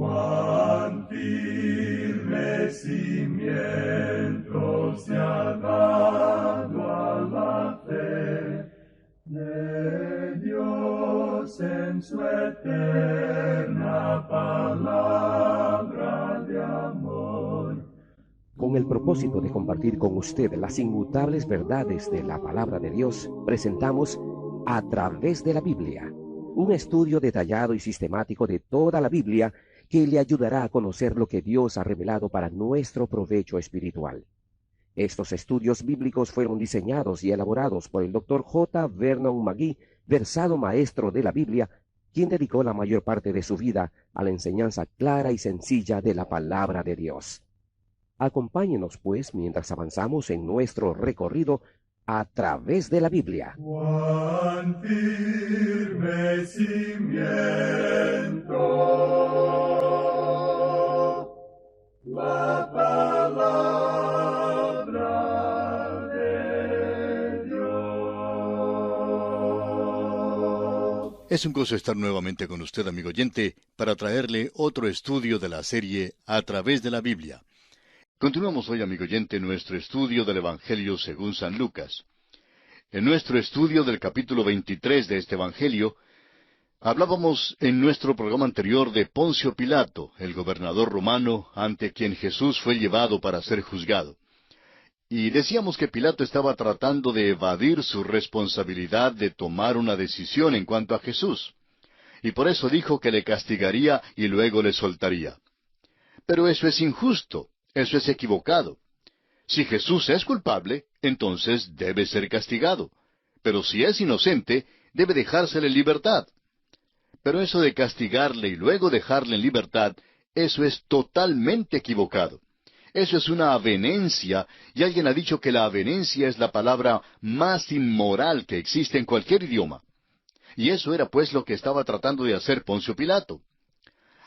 cuán firme cimiento se ha dado a la fe de Dios en su eterna palabra de amor. Con el propósito de compartir con usted las inmutables verdades de la palabra de Dios, presentamos A Través de la Biblia, un estudio detallado y sistemático de toda la Biblia que le ayudará a conocer lo que Dios ha revelado para nuestro provecho espiritual. Estos estudios bíblicos fueron diseñados y elaborados por el Dr. J. Vernon McGee, versado maestro de la Biblia, quien dedicó la mayor parte de su vida a la enseñanza clara y sencilla de la palabra de Dios. Acompáñenos, pues, mientras avanzamos en nuestro recorrido a través de la Biblia. Cuán firme cimiento la palabra de Dios. Es un gozo estar nuevamente con usted, amigo oyente, para traerle otro estudio de la serie A Través de la Biblia. Continuamos hoy, amigo oyente, nuestro estudio del Evangelio según San Lucas. En nuestro estudio del capítulo 23 de este Evangelio, hablábamos en nuestro programa anterior de Poncio Pilato, el gobernador romano, ante quien Jesús fue llevado para ser juzgado. Y decíamos que Pilato estaba tratando de evadir su responsabilidad de tomar una decisión en cuanto a Jesús. Y por eso dijo que le castigaría y luego le soltaría. Pero eso es injusto. Eso es equivocado. Si Jesús es culpable, entonces debe ser castigado. Pero si es inocente, debe dejársele en libertad. Pero eso de castigarle y luego dejarle en libertad, eso es totalmente equivocado. Eso es una avenencia, y alguien ha dicho que la avenencia es la palabra más inmoral que existe en cualquier idioma. Y eso era pues lo que estaba tratando de hacer Poncio Pilato.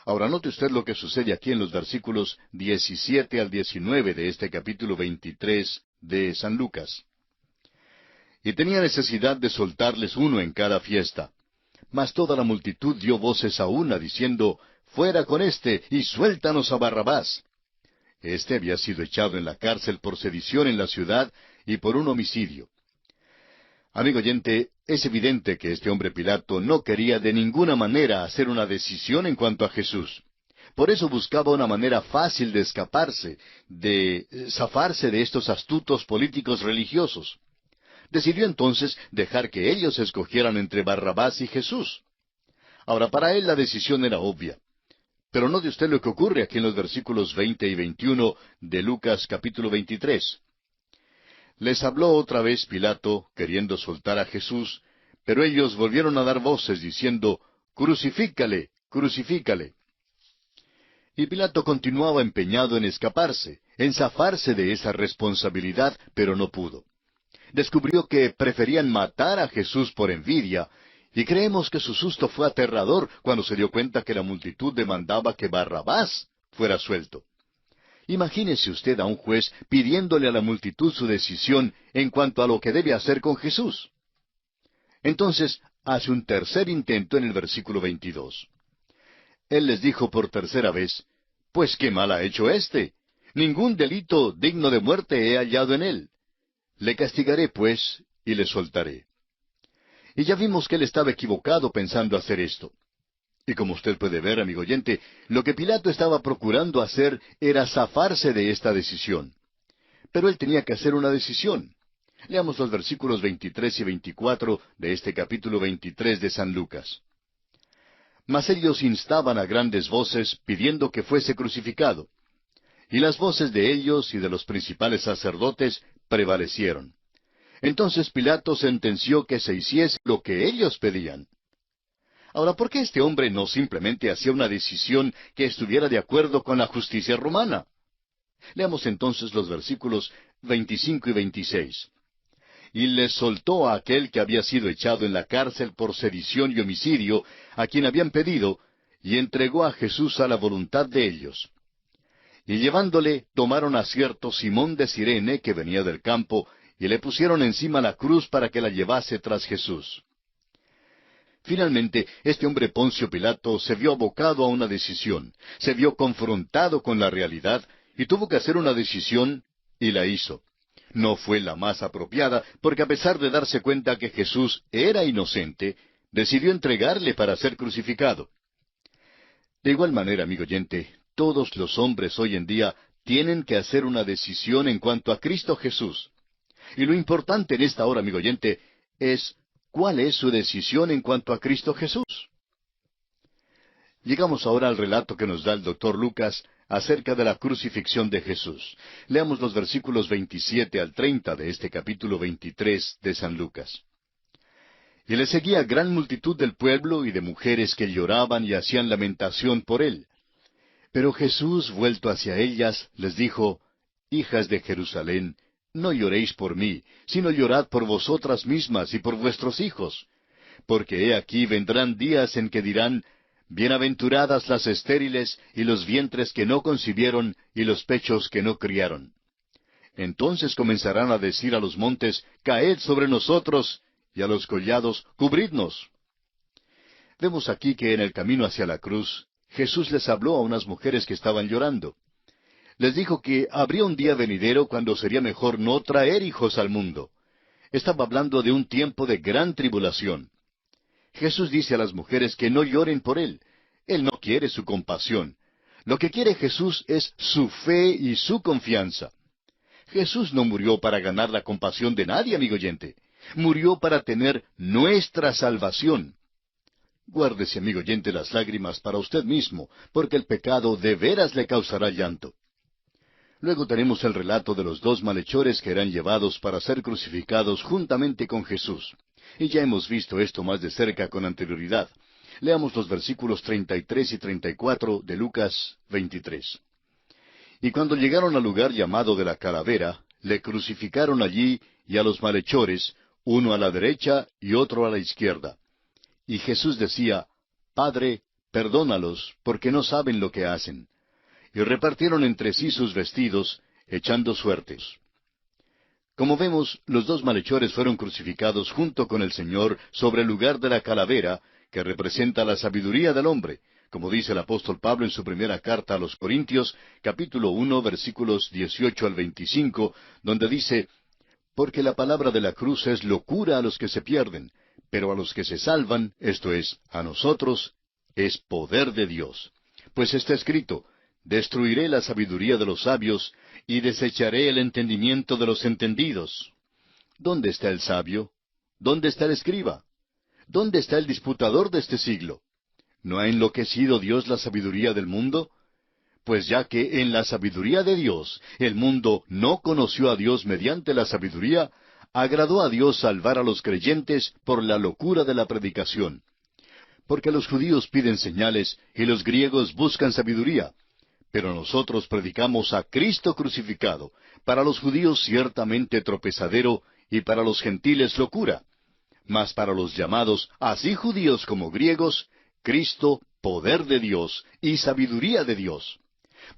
Ahora note usted lo que sucede aquí en los versículos 17 al 19 de este capítulo 23 de San Lucas. Y tenía necesidad de soltarles uno en cada fiesta. Mas toda la multitud dio voces a una, diciendo, «Fuera con éste, y suéltanos a Barrabás». Este había sido echado en la cárcel por sedición en la ciudad y por un homicidio. Amigo oyente, es evidente que este hombre Pilato no quería de ninguna manera hacer una decisión en cuanto a Jesús. Por eso buscaba una manera fácil de escaparse, de zafarse de estos astutos políticos religiosos. Decidió entonces dejar que ellos escogieran entre Barrabás y Jesús. Ahora, para él la decisión era obvia. Pero note usted lo que ocurre aquí en los versículos 20 y 21 de Lucas capítulo 23. Les habló otra vez Pilato, queriendo soltar a Jesús, pero ellos volvieron a dar voces, diciendo, «Crucifícale, crucifícale». Y Pilato continuaba empeñado en escaparse, en zafarse de esa responsabilidad, pero no pudo. Descubrió que preferían matar a Jesús por envidia, y creemos que su susto fue aterrador cuando se dio cuenta que la multitud demandaba que Barrabás fuera suelto. Imagínese usted a un juez pidiéndole a la multitud su decisión en cuanto a lo que debe hacer con Jesús. Entonces, hace un tercer intento en el versículo 22. Él les dijo por tercera vez, «Pues qué mal ha hecho éste. Ningún delito digno de muerte he hallado en él. Le castigaré, pues, y le soltaré». Y ya vimos que él estaba equivocado pensando hacer esto. Y como usted puede ver, amigo oyente, lo que Pilato estaba procurando hacer era zafarse de esta decisión. Pero él tenía que hacer una decisión. Leamos los versículos 23 y 24 de este capítulo 23 de San Lucas. Mas ellos instaban a grandes voces, pidiendo que fuese crucificado. Y las voces de ellos y de los principales sacerdotes prevalecieron. Entonces Pilato sentenció que se hiciese lo que ellos pedían. Ahora, ¿por qué este hombre no simplemente hacía una decisión que estuviera de acuerdo con la justicia romana? Leamos entonces los versículos 25 y 26. Y les soltó a aquel que había sido echado en la cárcel por sedición y homicidio, a quien habían pedido, y entregó a Jesús a la voluntad de ellos. Y llevándole, tomaron a cierto Simón de Cirene, que venía del campo, y le pusieron encima la cruz para que la llevase tras Jesús. Finalmente, este hombre Poncio Pilato se vio abocado a una decisión, se vio confrontado con la realidad y tuvo que hacer una decisión y la hizo. No fue la más apropiada, porque a pesar de darse cuenta que Jesús era inocente, decidió entregarle para ser crucificado. De igual manera, amigo oyente, todos los hombres hoy en día tienen que hacer una decisión en cuanto a Cristo Jesús. Y lo importante en esta hora, amigo oyente, es ¿cuál es su decisión en cuanto a Cristo Jesús? Llegamos ahora al relato que nos da el doctor Lucas acerca de la crucifixión de Jesús. Leamos los versículos 27 al 30 de este capítulo 23 de San Lucas. Y le seguía gran multitud del pueblo y de mujeres que lloraban y hacían lamentación por él. Pero Jesús, vuelto hacia ellas, les dijo, Hijas de Jerusalén, no lloréis por mí, sino llorad por vosotras mismas y por vuestros hijos. Porque he aquí vendrán días en que dirán, Bienaventuradas las estériles y los vientres que no concibieron y los pechos que no criaron. Entonces comenzarán a decir a los montes, Caed sobre nosotros, y a los collados, Cubridnos. Vemos aquí que en el camino hacia la cruz, Jesús les habló a unas mujeres que estaban llorando. Les dijo que habría un día venidero cuando sería mejor no traer hijos al mundo. Estaba hablando de un tiempo de gran tribulación. Jesús dice a las mujeres que no lloren por Él. Él no quiere su compasión. Lo que quiere Jesús es su fe y su confianza. Jesús no murió para ganar la compasión de nadie, amigo oyente. Murió para tener nuestra salvación. Guárdese, amigo oyente, las lágrimas para usted mismo, porque el pecado de veras le causará llanto. Luego tenemos el relato de los dos malhechores que eran llevados para ser crucificados juntamente con Jesús. Y ya hemos visto esto más de cerca con anterioridad. Leamos los versículos 33 y 34 de Lucas 23. Y cuando llegaron al lugar llamado de la Calavera, le crucificaron allí y a los malhechores, uno a la derecha y otro a la izquierda. Y Jesús decía, Padre, perdónalos, porque no saben lo que hacen. Y repartieron entre sí sus vestidos, echando suertes. Como vemos, los dos malhechores fueron crucificados junto con el Señor sobre el lugar de la calavera, que representa la sabiduría del hombre, como dice el apóstol Pablo en su primera carta a los Corintios, capítulo 1, versículos 18 al 25, donde dice, Porque la palabra de la cruz es locura a los que se pierden, pero a los que se salvan, esto es, a nosotros, es poder de Dios. Pues está escrito, Destruiré la sabiduría de los sabios, y desecharé el entendimiento de los entendidos. ¿Dónde está el sabio? ¿Dónde está el escriba? ¿Dónde está el disputador de este siglo? ¿No ha enloquecido Dios la sabiduría del mundo? Pues ya que en la sabiduría de Dios el mundo no conoció a Dios mediante la sabiduría, agradó a Dios salvar a los creyentes por la locura de la predicación. Porque los judíos piden señales y los griegos buscan sabiduría. Pero nosotros predicamos a Cristo crucificado, para los judíos ciertamente tropezadero y para los gentiles locura. Mas para los llamados, así judíos como griegos, Cristo, poder de Dios y sabiduría de Dios.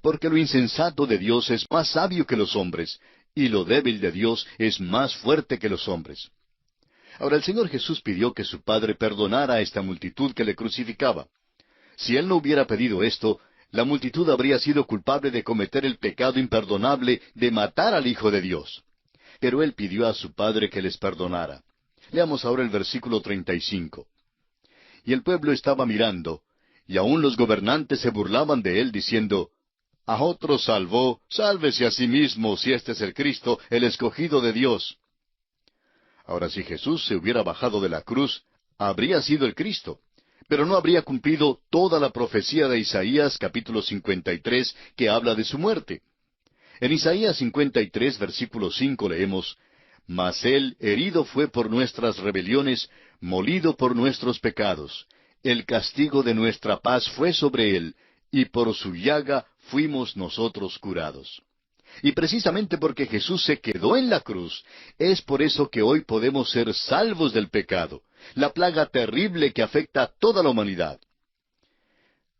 Porque lo insensato de Dios es más sabio que los hombres, y lo débil de Dios es más fuerte que los hombres. Ahora el Señor Jesús pidió que su Padre perdonara a esta multitud que le crucificaba. Si Él no hubiera pedido esto, la multitud habría sido culpable de cometer el pecado imperdonable de matar al Hijo de Dios. Pero Él pidió a su Padre que les perdonara. Leamos ahora el versículo 35. Y el pueblo estaba mirando, y aun los gobernantes se burlaban de Él, diciendo, A otro salvó, sálvese a sí mismo, si este es el Cristo, el escogido de Dios. Ahora, si Jesús se hubiera bajado de la cruz, habría sido el Cristo. Pero no habría cumplido toda la profecía de Isaías capítulo 53 que habla de su muerte. En Isaías 53 versículo 5 leemos, Mas Él herido fue por nuestras rebeliones, molido por nuestros pecados. El castigo de nuestra paz fue sobre Él, y por su llaga fuimos nosotros curados. Y precisamente porque Jesús se quedó en la cruz, es por eso que hoy podemos ser salvos del pecado, la plaga terrible que afecta a toda la humanidad.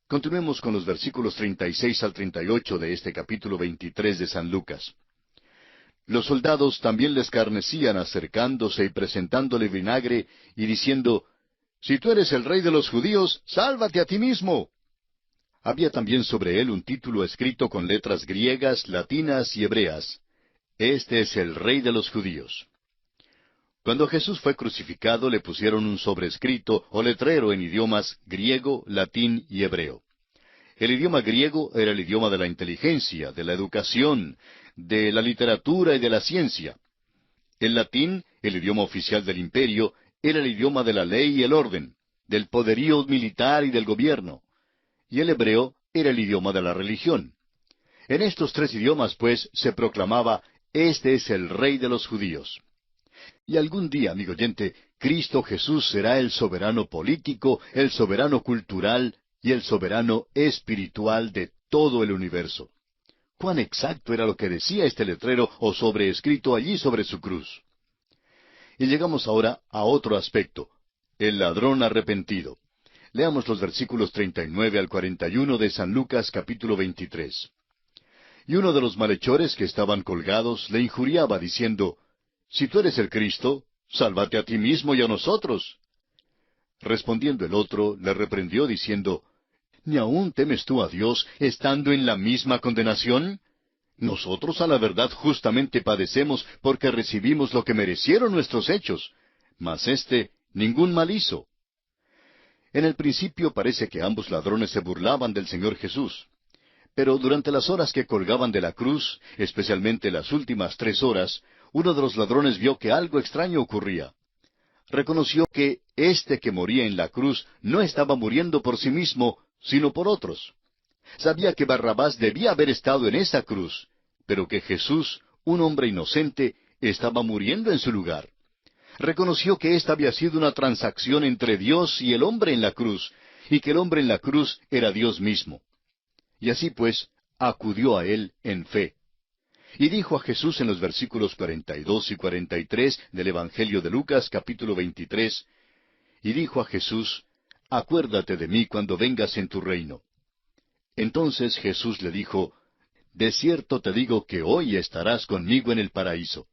Continuemos con los versículos 36 al 38 de este capítulo 23 de San Lucas. Los soldados también le escarnecían acercándose y presentándole vinagre y diciendo, Si tú eres el rey de los judíos, sálvate a ti mismo. Había también sobre él un título escrito con letras griegas, latinas y hebreas. Este es el rey de los judíos. Cuando Jesús fue crucificado, le pusieron un sobrescrito o letrero en idiomas griego, latín y hebreo. El idioma griego era el idioma de la inteligencia, de la educación, de la literatura y de la ciencia. El latín, el idioma oficial del imperio, era el idioma de la ley y el orden, del poderío militar y del gobierno. Y el hebreo era el idioma de la religión. En estos tres idiomas, pues, se proclamaba, «Este es el Rey de los judíos». Y algún día, amigo oyente, Cristo Jesús será el soberano político, el soberano cultural y el soberano espiritual de todo el universo. ¿Cuán exacto era lo que decía este letrero o sobreescrito allí sobre su cruz? Y llegamos ahora a otro aspecto, el ladrón arrepentido. Leamos los versículos 39 al 41 de San Lucas capítulo 23. Y uno de los malhechores que estaban colgados le injuriaba diciendo, «Si tú eres el Cristo, sálvate a ti mismo y a nosotros». Respondiendo el otro, le reprendió diciendo, «¿Ni aún temes tú a Dios, estando en la misma condenación? Nosotros a la verdad justamente padecemos porque recibimos lo que merecieron nuestros hechos, mas éste ningún mal hizo». En el principio parece que ambos ladrones se burlaban del Señor Jesús. Pero durante las horas que colgaban de la cruz, especialmente las últimas 3 horas, uno de los ladrones vio que algo extraño ocurría. Reconoció que éste que moría en la cruz no estaba muriendo por sí mismo, sino por otros. Sabía que Barrabás debía haber estado en esa cruz, pero que Jesús, un hombre inocente, estaba muriendo en su lugar. Reconoció que esta había sido una transacción entre Dios y el hombre en la cruz, y que el hombre en la cruz era Dios mismo. Y así pues, acudió a él en fe. Y dijo a Jesús en los versículos 42 y 43 del Evangelio de Lucas, capítulo 23, y dijo a Jesús, «Acuérdate de mí cuando vengas en tu reino». Entonces Jesús le dijo, «De cierto te digo que hoy estarás conmigo en el paraíso».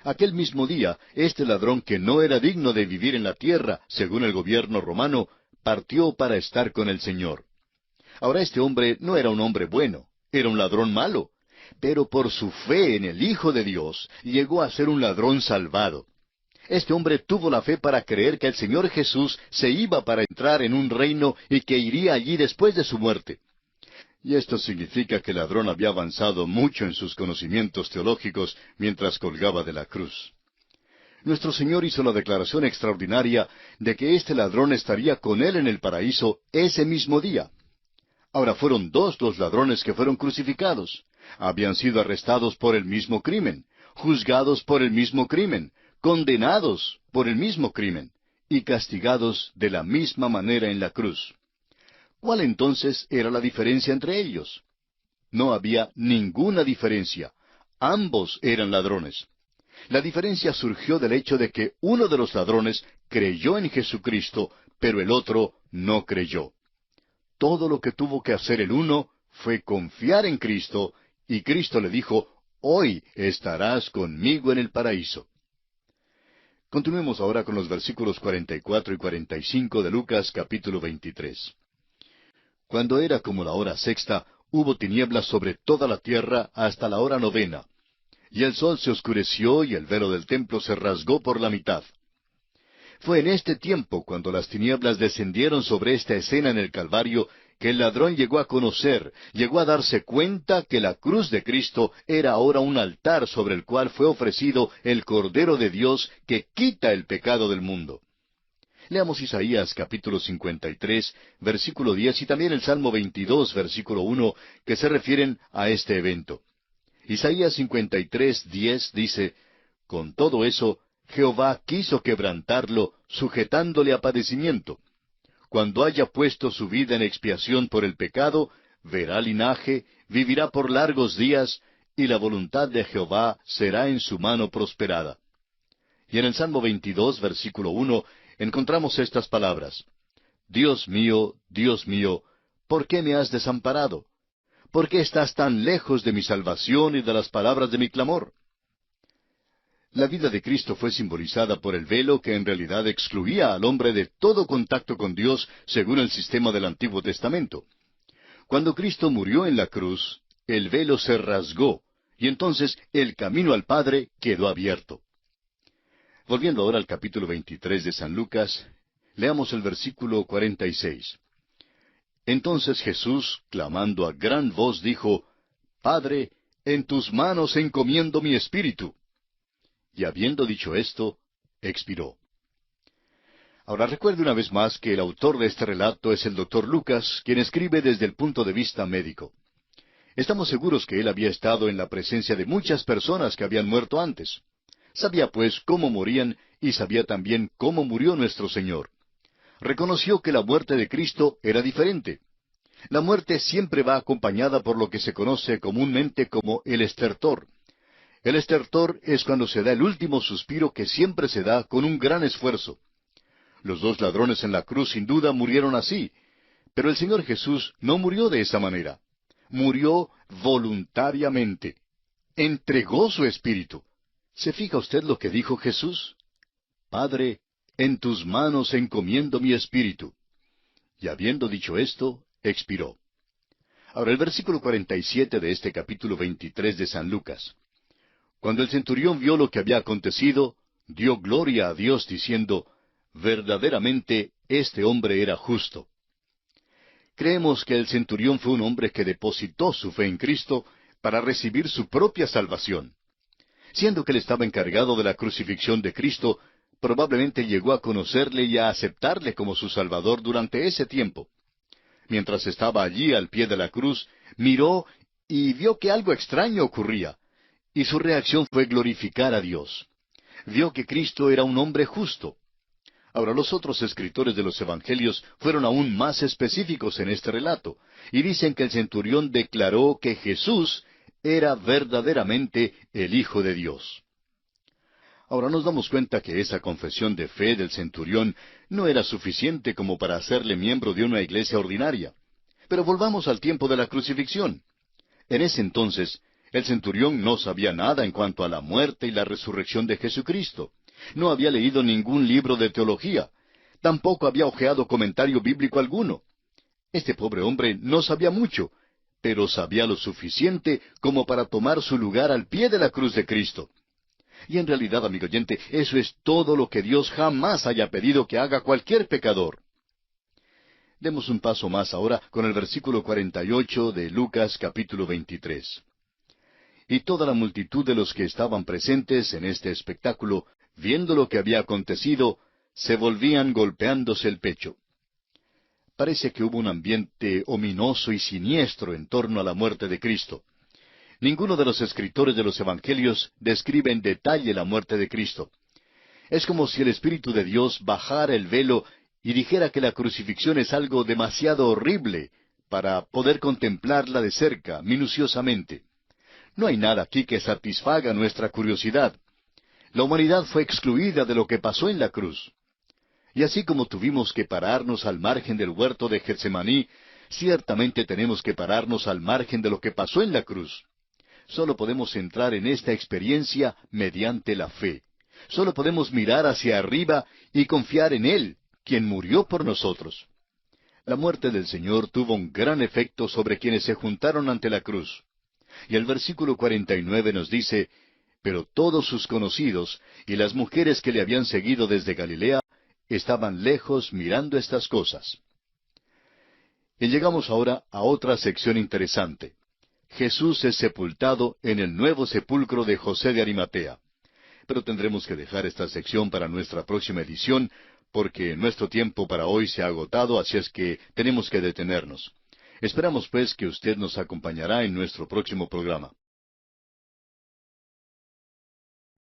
Aquel mismo día, este ladrón que no era digno de vivir en la tierra, según el gobierno romano, partió para estar con el Señor. Ahora este hombre no era un hombre bueno, era un ladrón malo, pero por su fe en el Hijo de Dios, llegó a ser un ladrón salvado. Este hombre tuvo la fe para creer que el Señor Jesús se iba para entrar en un reino y que iría allí después de su muerte. Y esto significa que el ladrón había avanzado mucho en sus conocimientos teológicos mientras colgaba de la cruz. Nuestro Señor hizo la declaración extraordinaria de que este ladrón estaría con Él en el paraíso ese mismo día. Ahora fueron 2 los ladrones que fueron crucificados. Habían sido arrestados por el mismo crimen, juzgados por el mismo crimen, condenados por el mismo crimen, y castigados de la misma manera en la cruz. ¿Cuál entonces era la diferencia entre ellos? No había ninguna diferencia. Ambos eran ladrones. La diferencia surgió del hecho de que uno de los ladrones creyó en Jesucristo, pero el otro no creyó. Todo lo que tuvo que hacer el uno fue confiar en Cristo, y Cristo le dijo, «Hoy estarás conmigo en el paraíso». Continuemos ahora con los versículos 44 y 45 de Lucas capítulo 23. Cuando era como la hora sexta, hubo tinieblas sobre toda la tierra hasta la hora 9, y el sol se oscureció y el velo del templo se rasgó por la mitad. Fue en este tiempo, cuando las tinieblas descendieron sobre esta escena en el Calvario, que el ladrón llegó a conocer, llegó a darse cuenta que la cruz de Cristo era ahora un altar sobre el cual fue ofrecido el Cordero de Dios que quita el pecado del mundo. Leamos Isaías capítulo 53, versículo 10, y también el Salmo 22, versículo 1, que se refieren a este evento. Isaías 53, 10 dice, «Con todo eso, Jehová quiso quebrantarlo, sujetándole a padecimiento. Cuando haya puesto su vida en expiación por el pecado, verá linaje, vivirá por largos días, y la voluntad de Jehová será en su mano prosperada». Y en el Salmo 22, versículo 1, encontramos estas palabras, Dios mío, ¿por qué me has desamparado? ¿Por qué estás tan lejos de mi salvación y de las palabras de mi clamor? La vida de Cristo fue simbolizada por el velo que en realidad excluía al hombre de todo contacto con Dios según el sistema del Antiguo Testamento. Cuando Cristo murió en la cruz, el velo se rasgó, y entonces el camino al Padre quedó abierto. Volviendo ahora al capítulo 23 de San Lucas, leamos el versículo 46. Entonces Jesús, clamando a gran voz, dijo, Padre, en tus manos encomiendo mi espíritu. Y habiendo dicho esto, expiró. Ahora recuerde una vez más que el autor de este relato es el doctor Lucas, quien escribe desde el punto de vista médico. Estamos seguros que él había estado en la presencia de muchas personas que habían muerto antes. Sabía pues cómo morían y sabía también cómo murió nuestro Señor. Reconoció que la muerte de Cristo era diferente. La muerte siempre va acompañada por lo que se conoce comúnmente como el estertor. El estertor es cuando se da el último suspiro que siempre se da con un gran esfuerzo. Los dos ladrones en la cruz sin duda murieron así, pero el Señor Jesús no murió de esa manera. Murió voluntariamente. Entregó su espíritu. ¿Se fija usted lo que dijo Jesús? Padre, en tus manos encomiendo mi espíritu. Y habiendo dicho esto, expiró. Ahora el versículo 47 de este capítulo 23 de San Lucas. Cuando el centurión vio lo que había acontecido, dio gloria a Dios diciendo, verdaderamente este hombre era justo. Creemos que el centurión fue un hombre que depositó su fe en Cristo para recibir su propia salvación. Siendo que él estaba encargado de la crucifixión de Cristo, probablemente llegó a conocerle y a aceptarle como su Salvador durante ese tiempo. Mientras estaba allí al pie de la cruz, miró y vio que algo extraño ocurría, y su reacción fue glorificar a Dios. Vio que Cristo era un hombre justo. Ahora, los otros escritores de los Evangelios fueron aún más específicos en este relato, y dicen que el centurión declaró que Jesús era verdaderamente el Hijo de Dios. Ahora nos damos cuenta que esa confesión de fe del centurión no era suficiente como para hacerle miembro de una iglesia ordinaria. Pero volvamos al tiempo de la crucifixión. En ese entonces, el centurión no sabía nada en cuanto a la muerte y la resurrección de Jesucristo. No había leído ningún libro de teología. Tampoco había hojeado comentario bíblico alguno. Este pobre hombre no sabía mucho, pero sabía lo suficiente como para tomar su lugar al pie de la cruz de Cristo. Y en realidad, amigo oyente, eso es todo lo que Dios jamás haya pedido que haga cualquier pecador. Demos un paso más ahora con el versículo 48 de Lucas capítulo 23. Y toda la multitud de los que estaban presentes en este espectáculo, viendo lo que había acontecido, se volvían golpeándose el pecho. Parece que hubo un ambiente ominoso y siniestro en torno a la muerte de Cristo. Ninguno de los escritores de los Evangelios describe en detalle la muerte de Cristo. Es como si el Espíritu de Dios bajara el velo y dijera que la crucifixión es algo demasiado horrible para poder contemplarla de cerca, minuciosamente. No hay nada aquí que satisfaga nuestra curiosidad. La humanidad fue excluida de lo que pasó en la cruz. Y así como tuvimos que pararnos al margen del huerto de Getsemaní, ciertamente tenemos que pararnos al margen de lo que pasó en la cruz. Solo podemos entrar en esta experiencia mediante la fe. Solo podemos mirar hacia arriba y confiar en Él, quien murió por nosotros. La muerte del Señor tuvo un gran efecto sobre quienes se juntaron ante la cruz. Y el versículo 49 nos dice, pero todos sus conocidos y las mujeres que le habían seguido desde Galilea estaban lejos mirando estas cosas. Y llegamos ahora a otra sección interesante. Jesús es sepultado en el nuevo sepulcro de José de Arimatea. Pero tendremos que dejar esta sección para nuestra próxima edición, porque nuestro tiempo para hoy se ha agotado, así es que tenemos que detenernos. Esperamos pues que usted nos acompañará en nuestro próximo programa.